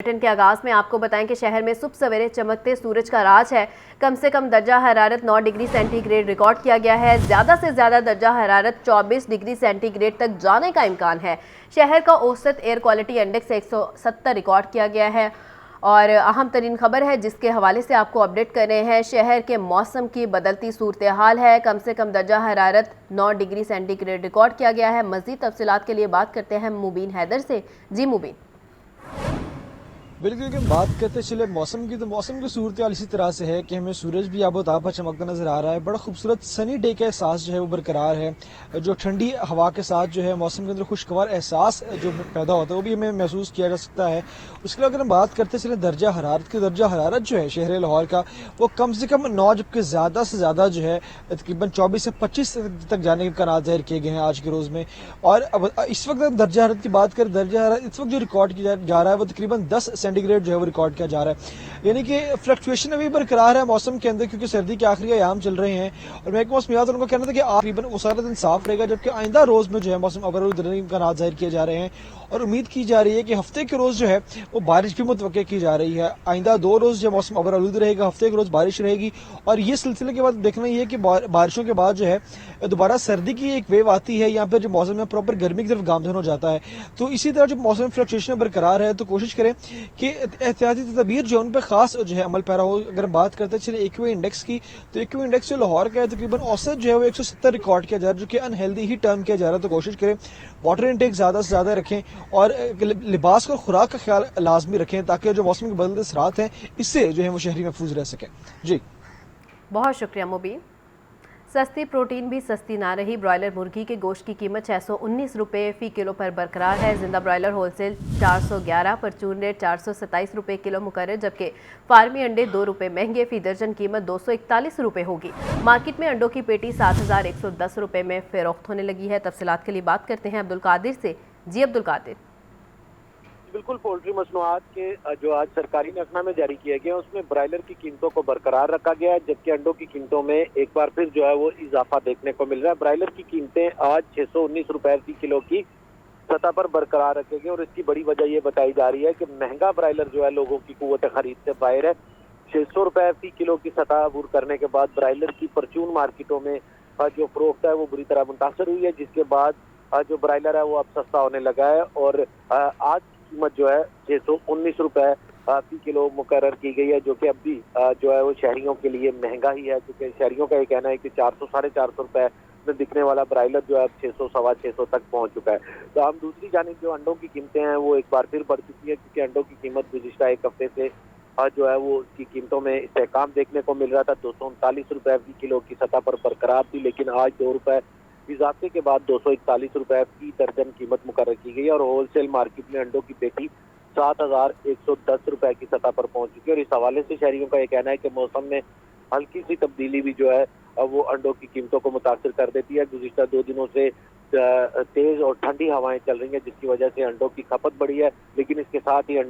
Bulletin کے آغاز میں آپ کو بتائیں کہ شہر میں صبح سویرے چمکتے سورج کا راج ہے۔ کم سے کم درجہ حرارت 9 ڈگری سینٹی گریڈ ریکارڈ کیا گیا ہے۔ زیادہ سے زیادہ درجہ حرارت 24 ڈگری سینٹی گریڈ تک جانے کا امکان ہے۔ شہر کا اوسط ایئر کوالٹی انڈیکس 170 ریکارڈ کیا گیا ہے۔ اور اہم ترین خبر ہے جس کے حوالے سے آپ کو اپڈیٹ کر رہے ہیں، شہر کے موسم کی بدلتی صورتحال ہے۔ کم سے کم درجہ حرارت 9 ڈگری سینٹی گریڈ ریکارڈ کیا گیا ہے۔ مزید تفصیلات کے لیے بات کرتے ہیں مبین حیدر سے۔ جی مبین۔ بالکل کہ بات کرتے چلے موسم کی، تو موسم کی صورتحال اسی طرح سے ہے کہ ہمیں سورج بھی آب و تاب پر چمکتا نظر آ رہا ہے۔ بڑا خوبصورت سنی ڈے کا احساس جو ہے وہ برقرار ہے، جو ٹھنڈی ہوا کے ساتھ جو ہے موسم کے اندر خوشگوار احساس جو پیدا ہوتا ہے وہ بھی ہمیں محسوس کیا جا سکتا ہے۔ اس کے علاوہ اگر ہم بات کرتے چلیں درجہ حرارت کی، درجہ حرارت جو ہے شہر لاہور کا وہ کم سے کم 9، جبکہ زیادہ سے زیادہ جو ہے تقریباً 24 سے 25 تک جانے کے امکانات ظاہر کیے گئے ہیں آج کے روز میں۔ اور اب اس وقت درجہ حرارت کی بات کریں، درجہ حرارت اس وقت جو ریکارڈ کیا جا رہا ہے وہ تقریباً 10 سینٹی گریڈ جو ہے وہ ریکارڈ کیا جا رہا ہے، یعنی کہ فلکچویشن ابھی برقرار ہے موسم کے اندر، کیونکہ سردی کے آخری ایام چل رہے ہیں۔ اور محکمہ موسمیات ان کا کہنا تھا کہ تقریباً وہ سارا دن صاف رہے گا، جبکہ آئندہ روز میں جو ہے موسم ابرالود رہنے کے امکانات ظاہر کیے جا رہے ہیں۔ اور امید کی جا رہی ہے کہ ہفتے کے روز جو ہے وہ بارش بھی متوقع کی جا رہی ہے۔ آئندہ 2 روز جو موسم ابرالود رہے گا، ہفتے کے روز بارش رہے گی۔ اور یہ سلسلے کے بعد دیکھنا یہ ہے کہ بارشوں کے بعد جو ہے دوبارہ سردی کی ایک ویو آتی ہے، یہاں پہ جو موسم میں پراپر گرمی کی طرف گامزن ہو جاتا ہے۔ تو اسی طرح جو موسم فلکچویشن برقرار ہے، تو کوشش کریں کہ احتیاطی تدابیر جو ان پہ خاص جو ہے عمل پیرا ہو۔ اگر بات کرتے چلے ایکو انڈیکس کی، تو ایکو انڈیکس جو لاہور کا ہے تقریباً اوسط جو ہے وہ 170 ریکارڈ کیا جا رہا ہے، جو کہ ان ہیلدی ہی ٹرم کیا جا رہا ہے۔ تو کوشش کریں واٹر انٹیک زیادہ سے زیادہ رکھیں اور لباس اور خوراک کا خیال لازمی رکھیں، تاکہ جو موسم کے بدلتے اثرات ہیں اس سے جو ہے وہ شہری محفوظ رہ سکیں۔ جی بہت شکریہ مبین۔ سستی پروٹین بھی سستی نہ رہی، برائلر مرغی کے گوشت کی قیمت 619 روپے فی کلو پر برقرار ہے۔ زندہ برائلر ہول سیل 411، پرچون ریٹ 427 روپے کلو مقرر، جبکہ فارمی انڈے 2 روپے مہنگے، فی درجن قیمت 241 روپے ہوگی۔ مارکیٹ میں انڈوں کی پیٹی 7110 روپے میں فروخت ہونے لگی ہے۔ تفصیلات کے لیے بات کرتے ہیں عبدالقادر سے۔ جی عبدالقادر۔ بالکل، پولٹری مصنوعات کے جو آج سرکاری نقطہ میں جاری کیا گیا اس میں برائلر کی قیمتوں کو برقرار رکھا گیا ہے، جبکہ انڈوں کی قیمتوں میں ایک بار پھر جو ہے وہ اضافہ دیکھنے کو مل رہا ہے۔ برائلر کی قیمتیں آج 619 روپے فی کلو کی سطح پر برقرار رکھے گئے، اور اس کی بڑی وجہ یہ بتائی جا رہی ہے کہ مہنگا برائلر جو ہے لوگوں کی قوت خرید سے باہر ہے۔ 600 روپے فی کلو کی سطح عبور کرنے کے بعد برائلر کی پرچون مارکیٹوں میں جو فروخت ہے وہ بری طرح متاثر ہوئی ہے، جس کے بعد جو برائلر ہے وہ اب سستا ہونے لگا ہے، اور آج قیمت جو ہے 619 روپے فی کلو مقرر کی گئی ہے، جو کہ اب بھی جو ہے وہ شہریوں کے لیے مہنگا ہی ہے، کیونکہ شہریوں کا یہ کہنا ہے کہ 400 ساڑھے 400 روپے میں بکنے والا برائلر جو ہے اب 600 سوا 600 تک پہنچ چکا ہے۔ تو ہم دوسری جانب جو انڈوں کی قیمتیں ہیں وہ ایک بار پھر بڑھ چکی ہے، کیونکہ انڈوں کی قیمت گزشتہ ایک ہفتے سے جو ہے وہ اس کی قیمتوں میں استحکام دیکھنے کو مل رہا تھا۔ 239 روپے فی کلو کی سطح پر برقرار تھی، لیکن آج 2 روپے اضافے کے بعد 241 روپے فی درجن قیمت مقرر کی گئی ہے، اور ہول سیل مارکیٹ میں انڈوں کی پیٹی 7110 روپے کی سطح پر پہنچ چکی ہے۔ اور اس حوالے سے شہریوں کا یہ کہنا ہے کہ موسم میں ہلکی سی تبدیلی بھی جو ہے وہ انڈوں کی قیمتوں کو متاثر کر دیتی ہے۔ گزشتہ 2 دنوں سے تیز اور ٹھنڈی ہوائیں چل رہی ہیں، جس کی وجہ سے انڈوں کی کھپت بڑھی ہے، لیکن اس کے ساتھ ہی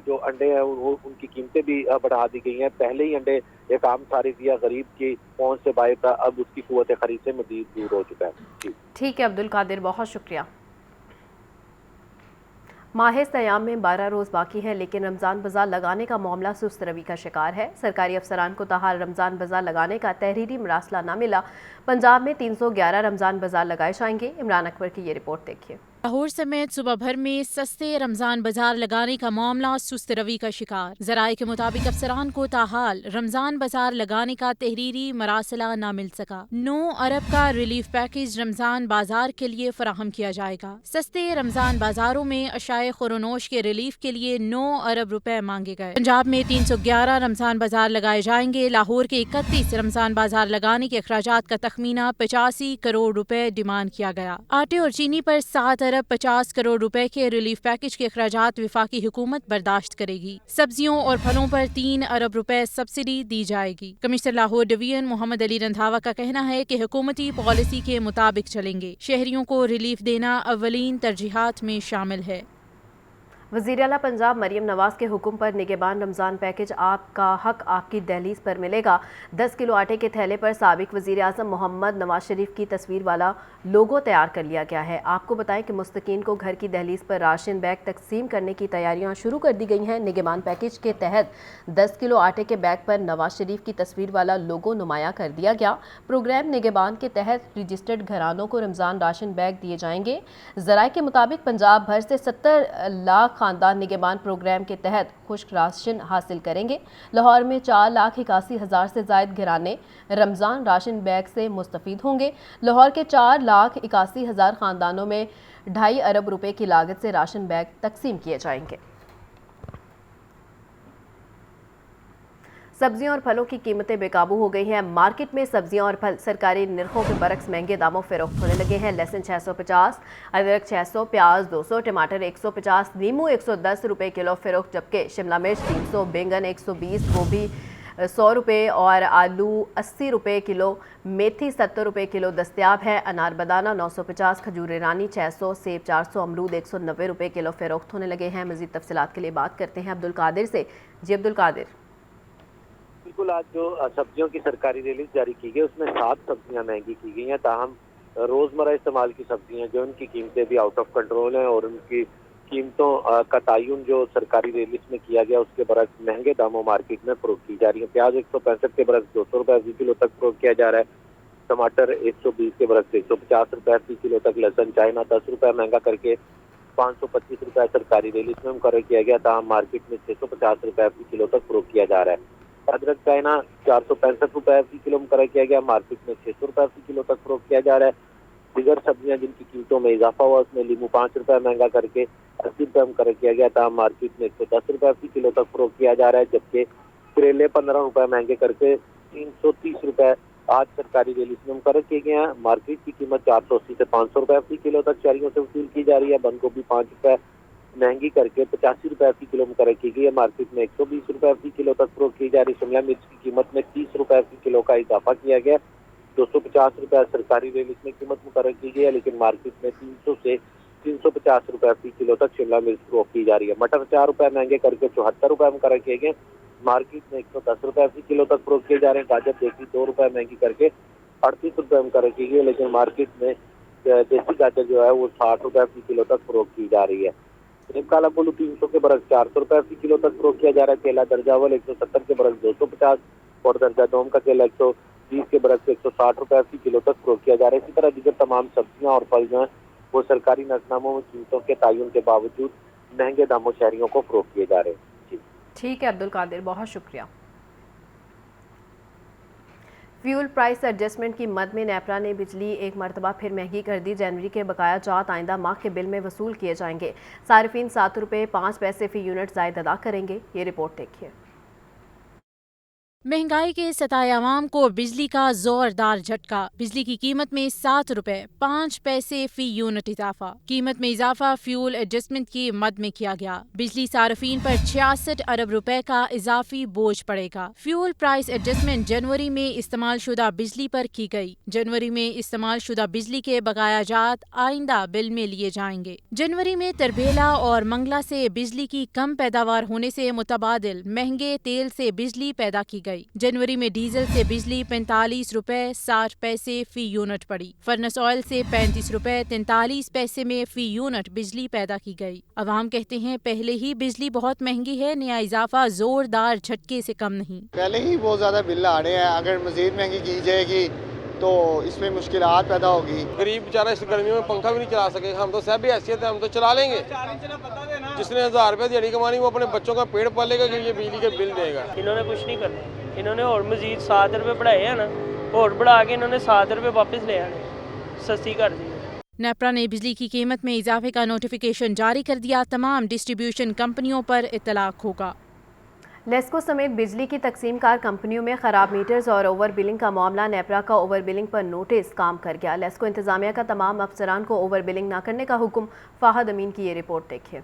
جو انڈے ہیں وہ ان کی قیمتیں بھی بڑھا دی گئی ہیں۔ پہلے ہی انڈے ایک عام صارف یا غریب کی پہنچ سے باہر تھا، اب اس کی قوت خرید سے مزید دور ہو چکا ہے۔ جی ٹھیک ہے عبدالقادر، بہت شکریہ۔ ماہ سیام میں 12 روز باقی ہیں، لیکن رمضان بازار لگانے کا معاملہ سست روی کا شکار ہے۔ سرکاری افسران کو تاحال رمضان بازار لگانے کا تحریری مراسلہ نہ ملا۔ پنجاب میں 311 رمضان بازار لگائے جائیں گے۔ عمران اکبر کی یہ رپورٹ دیکھیے۔ لاہور سمیت صوبہ بھر میں سستے رمضان بازار لگانے کا معاملہ سست روی کا شکار۔ ذرائع کے مطابق افسران کو تاحال رمضان بازار لگانے کا تحریری مراسلہ نہ مل سکا۔ 9 ارب کا ریلیف پیکج رمضان بازار کے لیے فراہم کیا جائے گا۔ سستے رمضان بازاروں میں اشیاء خورونوش کے ریلیف کے لیے 9 ارب روپے مانگے گئے۔ پنجاب میں 311 رمضان بازار لگائے جائیں گے۔ لاہور کے 31 رمضان بازار لگانے کے اخراجات کا تخمینہ 85 کروڑ روپے ڈیمانڈ کیا گیا۔ آٹے اور چینی پر 7 ارب 50 کروڑ روپے کے ریلیف پیکج کے اخراجات وفاقی حکومت برداشت کرے گی۔ سبزیوں اور پھلوں پر 3 ارب روپے سبسڈی دی جائے گی۔ کمشنر لاہور ڈویژن محمد علی رندھاوا کا کہنا ہے کہ حکومتی پالیسی کے مطابق چلیں گے۔ شہریوں کو ریلیف دینا اولین ترجیحات میں شامل ہے۔ वज़ीर आला पंजाब मरीम नवाज के हुक्म पर निगहबान रमज़ान पैकेज आपका हक आपकी दहलीज पर मिलेगा। 10 किलो आटे के थैले पर साबिक वज़ीर आज़म मोहम्मद नवाज शरीफ की तस्वीर वाला लोगो तैयार कर लिया गया है। आपको बताएं कि मुस्तकीन को घर की दहलीज पर राशन बैग तकसीम करने की तैयारियां शुरू कर दी गई हैं। निगहबान पैकेज के तहत 10 किलो आटे के बैग पर नवाज शरीफ की तस्वीर वाला लोगो नुमाया कर दिया गया। प्रोग्राम निगहबान के तहत रजिस्टर्ड घरानों को रमज़ान राशन बैग दिए जाएंगे। ज़राए के मुताबिक पंजाब भर से 70 लाख खानदान निगहबान प्रोग्राम के तहत खुश्क राशन हासिल करेंगे। लाहौर में 4,81,000 से ज़ायद घराने रमज़ान राशन बैग से मुस्तफ़ीद होंगे। लाहौर के 4,81,000 खानदानों में 2.5 अरब रुपए की लागत से राशन बैग तकसीम किए जाएंगे। सब्जियों और फलों की कीमतें बेकाबू हो गई हैं। मार्केट में सब्जियां और फल सरकारी निर्खों के बरक्स महंगे दामों फरोख्त होने लगे हैं। लहसुन 650, अदरक 600, प्याज 200, टमाटर 150, नींबू 110 रुपए किलो फरोख्त, जबकि शिमला मिर्च 300, बैंगन 120, गोभी 100 रुपये और आलू 80 रुपये किलो, मेथी 70 रुपये किलो दस्तयाब है। अनार बदाना 950, खजूर ईरानी 600, सेब 400, अमरूद 190 रुपये किलो फरोख्त होने लगे हैं। मज़ीद तफसीलात के लिए बात करते हैं अब्दुल कादिर से। जी अब्दुल कादिर। बिल्कुल, आज जो सब्जियों की सरकारी रिलीज जारी की गई उसमें 7 सब्जियां महंगी की गई हैं। ताहम रोजमर्रा इस्तेमाल की सब्जियां जो उनकी कीमतें भी आउट ऑफ कंट्रोल हैं और उनकी कीमतों का तयन जो सरकारी रिलीज में किया गया उसके बरक्स महंगे दामों मार्केट में फरोख्त की जा रही है। प्याज 165 के बरक्स 200 रुपये फी किलो तक फरोख्त किया जा रहा है। टमाटर 120 के बरक्स 150 रुपये फी किलो तक। लहसुन चाइना 10 रुपये महंगा करके 525 रुपये सरकारी रिलीज में मुकर्रर किया गया। ताहम मार्केट में 650 रुपये फी किलो तक फरोख्त किया जा रहा है। अदरक चाइना 465 रुपये फी किलो मुकर्रर किया गया। मार्केट में 600 रुपये फी किलो तक फरोख्त किया जा रहा है। दीगर सब्जियां जिनकी कीमतों में इजाफा हुआ उसमें लीमू 5 रुपये महंगा करके 80 रुपये मुकर्रर किया गया था। मार्केट में 110 रुपये फी किलो तक फरोख्त किया जा रहा है, जबकि करेले 15 रुपये महंगे करके 330 रुपये आज सरकारी रिलीज में मुकर्रर किए गए हैं। मार्केट की कीमत 480 से 500 रुपये फी किलो तक शहरियों से वसूल की जा रही है। बंद गोभी 5 रुपये महंगी करके 85 रुपये फी किलो मुकर्रर की गई है। मार्केट में 120 रुपये फी किलो तक फरोख्त की जा रही। शिमला मिर्च की कीमत में 30 रुपये फी किलो का इजाफा किया गया। 250 रुपये सरकारी रिलीज में कीमत मुकर्रर की गई है, लेकिन मार्केट में 300 से 350 रुपये फी किलो तक शिमला मिर्च फरोख्त की जा रही है। मटर 4 रुपये महंगे करके 74 रुपये मुकर्रर किए गए। मार्केट में 110 रुपये फी किलो तक फरोख्त किए जा रहे हैं। गाजर देसी 2 रुपये महंगी करके 38 रुपये मुकर्रर की गई है, लेकिन मार्केट में देसी गाजर जो है वो 60 रुपये फी किलो तक फरोख्त की जा रही है। सेब काला कोल्हू 300 के बरक्स 400 रुपये फी किलो तक फरोख्त किया जा रहा है। केला दर्जा अव्वल 170 के बरक्स 250 और दर्जा दोम का केला 120 के बरक्स 160 रुपये फी किलो तक फरोख्त किया जा रहा है। इसी तरह दीगर तमाम सब्जियां और फल जो हैं वो सरकारी नजरनामों में कीमतों के तयन के बावजूद महंगे दामों शहरियों को फरोख्त किए जा रहे हैं। ठीक है अब्दुल कादिर, बहुत शुक्रिया। फ्यूल प्राइस एडजस्टमेंट की मद में नेपरा ने बिजली एक मरतबा फिर महंगी कर दी। जनवरी के बकाया जात आइंदा माह के बिल में वसूल किए जाएंगे। सार्फिन 7 रुपये 5 पैसे फी यूनिट ज़ायद अदा करेंगे। ये रिपोर्ट देखिए। महंगाई के सताए अवाम को बिजली का जोरदार झटका। बिजली की कीमत में 7 रुपए 5 पैसे फी यूनिट इजाफा। कीमत में इजाफा फ्यूल एडजस्टमेंट की मद में किया गया। बिजली सार्फिन पर 66 अरब रुपए का इजाफी बोझ पड़ेगा। फ्यूल प्राइस एडजस्टमेंट जनवरी में इस्तेमाल शुदा बिजली पर की गई। जनवरी में इस्तेमाल शुदा बिजली के बकाया जात आइंदा बिल में लिए जाएंगे। जनवरी में तरबेला और मंगला से बिजली की कम पैदावार होने से मुतबादिल महंगे तेल से बिजली पैदा की गई। जनवरी में डीजल से बिजली 45 रुपए 60 पैसे फी यूनिट पड़ी। फर्नेस ऑयल से 35 रुपए 43 पैसे में फी यूनिट बिजली पैदा की गई। अवाम कहते हैं पहले ही बिजली बहुत महंगी है, नया इजाफा जोरदार झटके से कम नहीं। पहले ही बहुत ज्यादा बिल आ रहे हैं, अगर मजीद महंगी की जाएगी तो इसमें मुश्किलात पैदा होगी। गरीब बेचारा इस गर्मी में पंखा भी नहीं चला सके। हम तो सब भी हैसियत है, हम तो चला लेंगे। जिसने 1000 रुपये दिहाड़ी कमानी वो अपने बच्चों का पेट पालेगा कि ये बिजली के बिल देगा। इन्होंने कुछ नहीं करना, इन्होंने और मजीद 7 रुपये बढ़ाए हैं ना, और बढ़ा के इन्होंने 7 रुपये वापस ले आने, सस्ती कर दी। नेपरा ने बिजली की कीमत में इजाफे का नोटिफिकेशन जारी कर दिया। तमाम डिस्ट्रीब्यूशन कंपनियों पर इतलाक होगा। लेस्को समेत बिजली की तकसीमकार कंपनियों में खराब मीटर्स और ओवर बिलिंग का मामला। नेपरा का ओवर बिलिंग पर नोटिस काम कर गया। लेस्को इंतजामिया का तमाम अफसरान को ओवर बिलिंग न करने का हुक्म। फाहद अमीन की ये रिपोर्ट देखिए।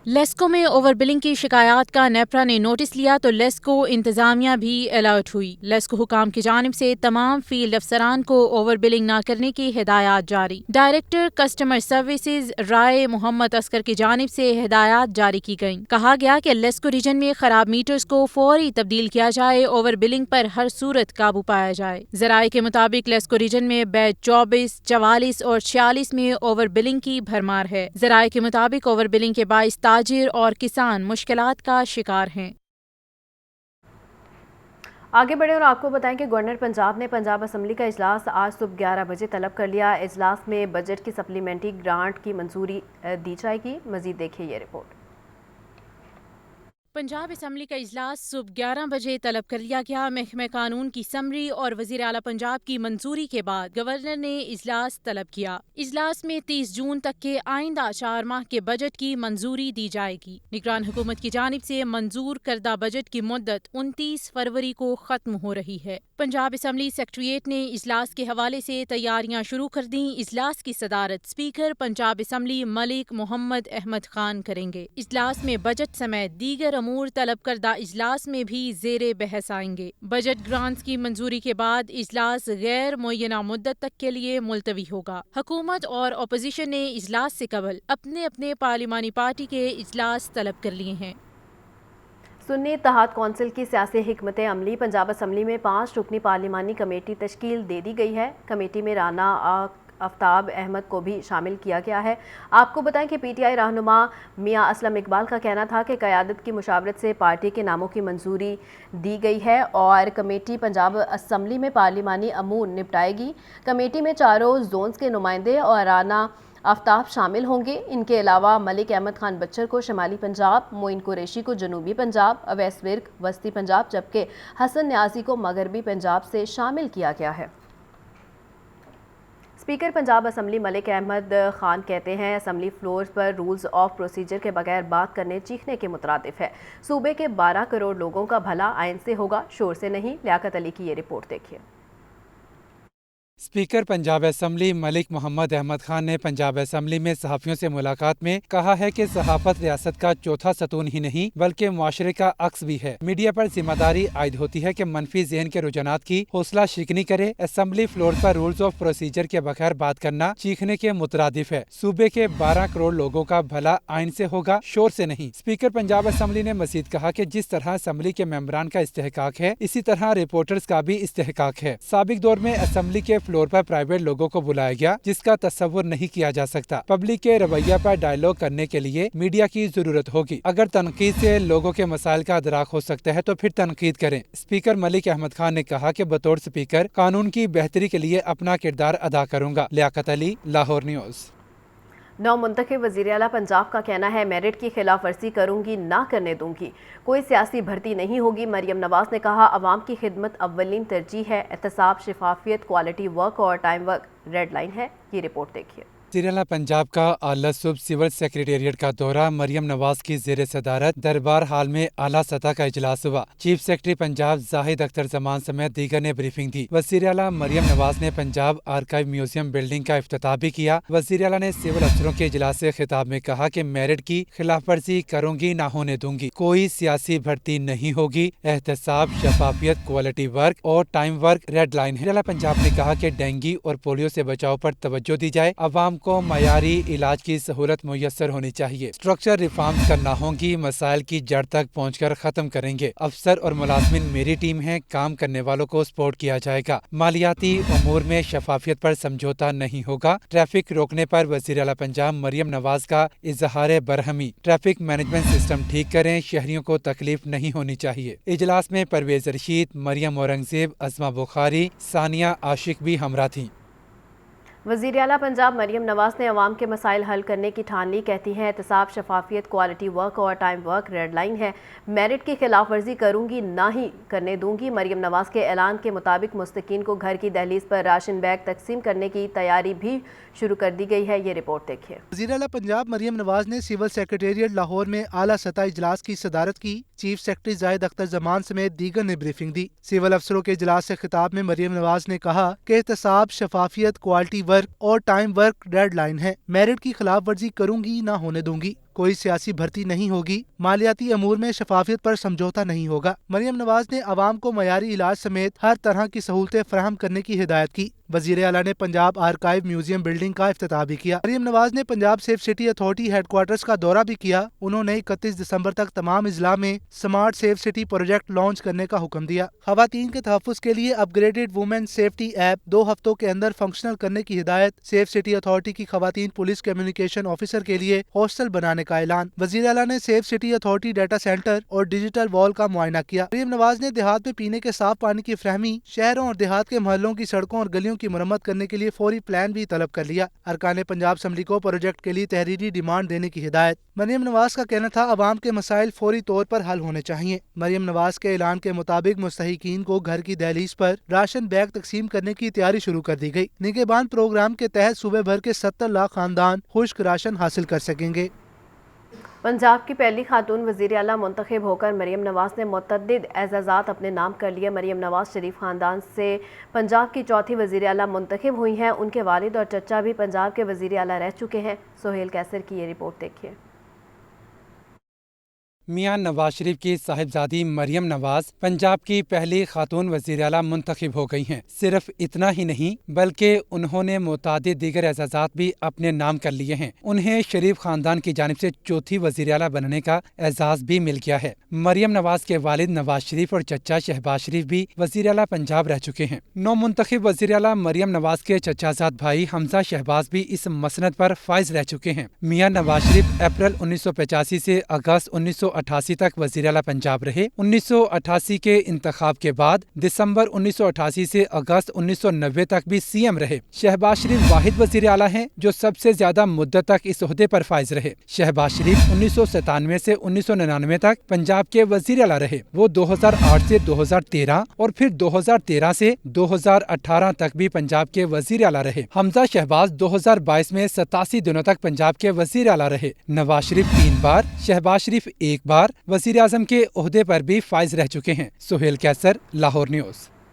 लेस्को में ओवर बिलिंग की शिकायत का नेपरा ने नोटिस लिया तो लेस्को इंतजामिया भी अलर्ट हुई। लेस्को हुकाम की जानिब से तमाम फील्ड अफसरान को ओवर बिलिंग न करने की हिदायत जारी। डायरेक्टर कस्टमर सर्विसेज राय मोहम्मद अस्कर की जानिब से हिदायत जारी की गई। कहा गया कि लेस्को रीजन में खराब मीटर्स को फौरी तब्दील किया जाए, ओवर बिलिंग पर हर सूरत काबू पाया जाए। जराये के मुताबिक लेस्को रीजन में बैच 24, 44 और 46 में ओवर बिलिंग की भरमार है। जराये के मुताबिक ओवर बिलिंग के बाइस ताजिर और किसान मुश्किलात का शिकार हैं। आगे बढ़े और आपको बताएं कि गवर्नर पंजाब ने पंजाब असम्बली का इजलास आज सुबह 11 बजे तलब कर लिया। इजलास में बजट की सप्लीमेंट्री ग्रांट की मंजूरी दी जाएगी। मजीद देखिए ये रिपोर्ट। पंजाब असम्बली का इजलास सुबह 11 बजे तलब कर लिया गया। महकमे कानून की समरी और वजीर आला पंजाब की मंजूरी के बाद गवर्नर ने इजलास तलब किया। इजलास में 30 जून तक के आइंदा 4 माह के बजट की मंजूरी दी जाएगी। निगरान हुकूमत की जानिब से मंजूर करदा बजट की मुद्दत 29 फरवरी को खत्म हो रही है। पंजाब असम्बली सेक्रेटेरिएट ने इजलास के हवाले से तैयारियां शुरू कर दी। इजलास की सदारत स्पीकर पंजाब असम्बली मलिक मोहम्मद अहमद खान करेंगे। इजलास में बजट समेत दीगर अमूर तलब करदा इजलास में भी जेरे बहस आएंगे। बजट ग्रांट्स की मंजूरी के बाद इजलास गैर मुय्यना मुद्दत तक के लिए मुलतवी होगा। हुकूमत और अपोजिशन ने इजलास से कबल अपने अपने पार्लिमानी पार्टी के इजलास तलब कर लिए हैं। सुन्नी इत्तेहाद कौंसिल की सियासी हिकमत अमली पंजाब असम्बली में 5 रुकनी पार्लिमानी कमेटी तश्कील दे दी गई है। कमेटी में राना आफ्ताब अहमद को भी शामिल किया गया है। आपको बताएं कि पीटीआई रहनुमा मियां असलम इकबाल का कहना था कि क़यादत की मुशावरत से पार्टी के नामों की मंजूरी दी गई है और कमेटी पंजाब असम्बली में पार्लिमानी अमूर निपटाएगी। कमेटी में चारों जोन्स के नुमाइंदे और राना आफ्ताब शामिल होंगे। इनके अलावा मलिक अहमद खान बच्चर को शमाली पंजाब, मोइन कुरैशी को जनूबी पंजाब, अवैस विर्क वस्ती पंजाब जबकि हसन न्याजी को मगरबी पंजाब से शामिल किया गया है। स्पीकर पंजाब असम्बली मलिक अहमद खान कहते हैं असम्बली फ्लोर पर रूल्स ऑफ प्रोसीजर के बगैर बात करने चीखने के मुतरादिफ है। सूबे के 12 करोड़ लोगों का भला आइन से होगा, शोर से नहीं। लियाकत अली की ये रिपोर्ट देखिए। स्पीकर पंजाब असम्बली मलिक मोहम्मद अहमद खान ने पंजाब असम्बली में सहाफ़ियों से मुलाकात में कहा है कि सहाफ़त रियासत का चौथा सतून ही नहीं बल्कि मुआशरे का अक्स भी है। मीडिया पर जिम्मेदारी आयद होती है कि मनफी ज़हन के रुझानात की हौसला शिकनी करे। असम्बली फ्लोर पर रूल्स ऑफ प्रोसीजर के बगैर बात करना चीखने के मुतरादिफ है। सूबे के 12 करोड़ लोगों का भला आइन से होगा, शोर से नहीं। स्पीकर पंजाब असम्बली ने मजीद कहा कि जिस तरह असम्बली के मेंबरान का इस्तेहकाक है, इसी तरह रिपोर्टर्स का भी इस्तेहकाक है। साबिक दौर में असम्बली के फ्लोर पर प्राइवेट लोगों को बुलाया गया जिसका तस्वुर नहीं किया जा सकता। पब्लिक के रवैया पर डायलॉग करने के लिए मीडिया की जरूरत होगी। अगर तनकीद से लोगों के मसाइल का अदराक हो सकता है तो फिर तनकीद करें। स्पीकर मलिक अहमद खान ने कहा कि बतौर स्पीकर कानून की बेहतरी के लिए अपना किरदार अदा करूंगा। लियाकत अली, लाहौर न्यूज़। नौ मुंतखब वज़ीर आला पंजाब का कहना है मेरिट की खिलाफ वर्जी करूंगी, ना करने दूंगी। कोई सियासी भर्ती नहीं होगी। मरियम नवाज ने कहा अवाम की खिदमत अव्वलीन तरजीह है। एहतसाब, शफाफियत, क्वालिटी वर्क और टाइम वर्क रेड लाइन है। ये रिपोर्ट देखिए। वज़ीर आला पंजाब का आला सुबह सिविल सेक्रेटेरिएट का दौरा। मरियम नवाज की ज़ेर सदारत दरबार हाल में आला सतह का इजलास हुआ। चीफ सेक्रेटरी पंजाब जाहिद अख्तर जमान समेत दीगर ने ब्रीफिंग दी। वज़ीर आला मरियम नवाज ने पंजाब आर्काइव म्यूजियम बिल्डिंग का इफ्तिताह भी किया। वज़ीर आला ने सिविल अफसरों के इजलास से खिताब में कहा कि मेरिट की खिलाफ वर्जी करूंगी, ना होने दूंगी। कोई सियासी भर्ती नहीं होगी। एहतसाब, शफाफियत, क्वालिटी वर्क और टाइम वर्क रेड लाइन है। आला पंजाब ने कहा कि डेंगू और पोलियो से बचाव पर तवज्जो दी जाए। अवाम को मयारी इलाज की सहूलत मुयस्सर होनी चाहिए। स्ट्रक्चर रिफॉर्म्स करना होंगी। मसाइल की जड़ तक पहुंचकर खत्म करेंगे। अफसर और मुलाजमिन मेरी टीम है। काम करने वालों को सपोर्ट किया जाएगा। मालियाती उमूर में शफाफियत पर समझौता नहीं होगा। ट्रैफिक रोकने पर वज़ीर आला पंजाब मरियम नवाज का इजहार बरहमी। ट्रैफिक मैनेजमेंट सिस्टम ठीक करें, शहरियों को तकलीफ नहीं होनी चाहिए। इजलास में परवेज रशीद, मरियम औरंगजेब, अज़मा बुखारी, सानिया आशिक भी हमरा थीं। वज़ीर आला पंजाब मरियम नवाज ने अवाम के मसाइल हल करने की ठान ली। कहती हैं एहतसाब, शफाफियत, क्वालिटी वर्क और टाइम वर्क रेड लाइन है। मेरिट की खिलाफ वर्जी करूंगी, ना ही करने दूंगी। मरियम नवाज के ऐलान के मुताबिक मुस्तकीन को घर की दहलीज पर राशन बैग तकसीम करने की तैयारी भी शुरू कर दी गई है। ये रिपोर्ट देखिए। वज़ीर आला पंजाब मरियम नवाज ने सिविल सेक्रेटेरिएट लाहौर में आला सतह इजलास की सदारत की। चीफ सेक्रेटरी जाहिद अख्तर जमान समेत दीगर ने ब्रीफिंग दी। सिविल अफसरों के इजलास से खिताब में मरियम नवाज ने कहा कि एहतसाब, शफाफियत, क्वालिटी वर्क और टाइम वर्क रेड लाइन है। मेरिट की खिलाफ वर्जी करूंगी, ना होने दूंगी। कोई सियासी भर्ती नहीं होगी, मालियाती अमूर में शफाफियत पर समझौता नहीं होगा। मरियम नवाज ने आवाम को मयारी इलाज समेत हर तरह की सहूलतें फराहम करने की हिदायत की। वजीर आला ने पंजाब आर्काइव म्यूजियम बिल्डिंग का इफ्तिताह भी किया। मरियम नवाज ने Punjab safe city authority headquarters का दौरा भी किया। उन्होंने 31 दिसंबर तक तमाम इजला में smart safe city project launch करने का हुक्म दिया। खवातीन के तहफ्फुज़ के लिए अपग्रेडेड वुमेन सेफ्टी ऐप 2 हफ्तों के अंदर फंक्शनल करने की हिदायत। सेफ सिटी अथॉरिटी की खवातीन पुलिस कम्युनिकेशन ऑफिसर के लिए हॉस्टल बनाने का ऐलान। वजीर आला ने safe city authority data centre और डिजिटल वॉल का मुआयना किया। मरियम नवाज ने देहात में पीने के साफ पानी की फ्राहमी, शहरों और देहात के महलों की सड़कों और गलियों की मरम्मत करने के लिए फौरी प्लान भी तलब कर लिया। अरकान पंजाब असम्बली को प्रोजेक्ट के लिए तहरीरी डिमांड देने की हिदायत। मरियम नवाज का कहना था अवाम के मसाइल फौरी तौर पर हल होने चाहिए। मरियम नवाज के ऐलान के मुताबिक मुस्तहिकीन को घर की दहलीज पर राशन बैग तकसीम करने की तैयारी शुरू कर दी गई। निगहबान प्रोग्राम के तहत सूबे भर के 70 लाख खानदान खुश्क राशन हासिल कर सकेंगे। पंजाब की पहली खातून वज़ीर आला मुंतखब होकर मरियम नवाज ने मुतअद्दिद एज़ाज़ात अपने नाम कर लिए। मरियम नवाज शरीफ खानदान से पंजाब की चौथी वज़ीर आला मुंतखब हुई हैं। उनके वालिद और चचा भी पंजाब के वज़ीर आला रह चुके हैं। सोहेल कैसर की ये रिपोर्ट देखिए। मियां नवाज शरीफ की साहिबजादी मरियम नवाज पंजाब की पहली खातून वज़ीर आला मुंतखब हो गई हैं। सिर्फ इतना ही नहीं बल्कि उन्होंने मुतादिद दीगर एजाज़ात भी अपने नाम कर लिए हैं। उन्हें शरीफ खानदान की जानिब से चौथी वज़ीर आला बनने का एजाज़ भी मिल गया है। मरियम नवाज के वालिद नवाज शरीफ और चचा शहबाज शरीफ भी वज़ीर आला पंजाब रह चुके हैं। नौ मुंतखब वज़ीर आला मरियम नवाज के चचाजाद भाई हमजा शहबाज भी इस मसनद पर फाइज रह चुके हैं। मियां नवाज शरीफ अप्रैल 1985 से अगस्त 1988 तक वज़ीर आला पंजाब रहे। 1988 के इंतखाब के बाद दिसंबर 1988 से अगस्त 1990 तक भी सीएम रहे। शहबाज शरीफ वाहिद वज़ीर आला हैं जो सबसे ज्यादा मुद्दत तक इस ओहदे पर फाइज रहे। शहबाज शरीफ 1997 से 1999 तक पंजाब के वज़ीर आला रहे। वो 2008 से 2013 और फिर 2013 से 2018 तक भी पंजाब के वज़ीर आला रहे। हमजा शहबाज 2022 में 87 दिनों तक पंजाब के वज़ीर आला रहे। नवाज शरीफ 3 बार, शहबाज शरीफ 1 बार वज़ीर आज़म के ओहदे पर भी फाइज रह चुके हैं। सोहेल कैसर, लाहौर न्यूज़।